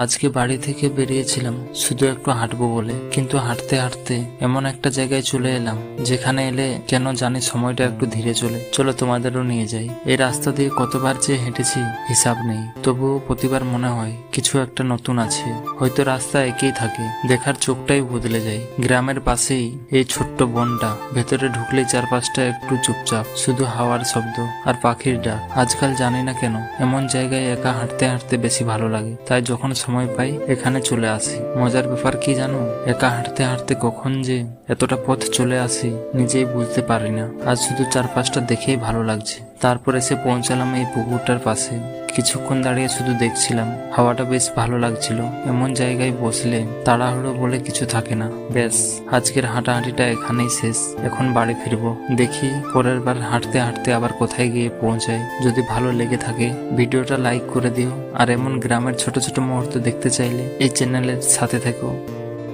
আজকে বাড়ি থেকে বেরিয়েছিলাম শুধু একটু হাঁটবো বলে, কিন্তু হাঁটতে হাঁটতে এমন একটা জায়গায় চলে এলাম যেখানে এলে কেন জানি সময়টা একটু ধীরে চলে। চলো তোমাদেরও নিয়ে যাই। এই রাস্তা দিয়ে কতবার যে হেঁটেছি হিসাব নেই, তবুও প্রতিবার মনে হয় কিছু একটা নতুন আছে। হয়তো রাস্তা একই থাকে, দেখার চোখটাই বদলে যায়। গ্রামের পাশেই এই ছোট্ট বনটা, ভেতরে ঢুকলেই চারপাশটা একটু চুপচাপ, শুধু হাওয়ার শব্দ আর পাখির ডাক। আজকাল জানি না কেন এমন জায়গায় একা হাঁটতে হাঁটতে বেশি ভালো লাগে, তাই যখন সময় পাই এখানে চলে আসি। মজার ব্যাপার কি জানো, একা হাঁটতে হাঁটতে কখন যে এতটা পথ চলে আসি নিজেই বুঝতে পারি না। আজ শুধু চারপাশটা দেখেই ভালো লাগছে। তারপর এসে পৌঁছালাম এই পুকুরটার পাশে। কিছুক্ষণ দাঁড়িয়ে শুধু দেখছিলাম, হাওয়াটা বেশ ভালো লাগছিল। এমন জায়গায় বসলে তাড়াহুড়ো বলে কিছু থাকে না। ব্যাস, আজকের হাঁটাহাঁটিটা এখানেই শেষ। এখন বাড়ি ফিরবো। দেখি পরের বার হাঁটতে হাঁটতে আবার কোথায় গিয়ে পৌঁছাই। যদি ভালো লেগে থাকে ভিডিওটা লাইক করে দিও, আর এমন গ্রামের ছোট ছোট মুহূর্ত দেখতে চাইলে এই চ্যানেলের সাথে থেকো।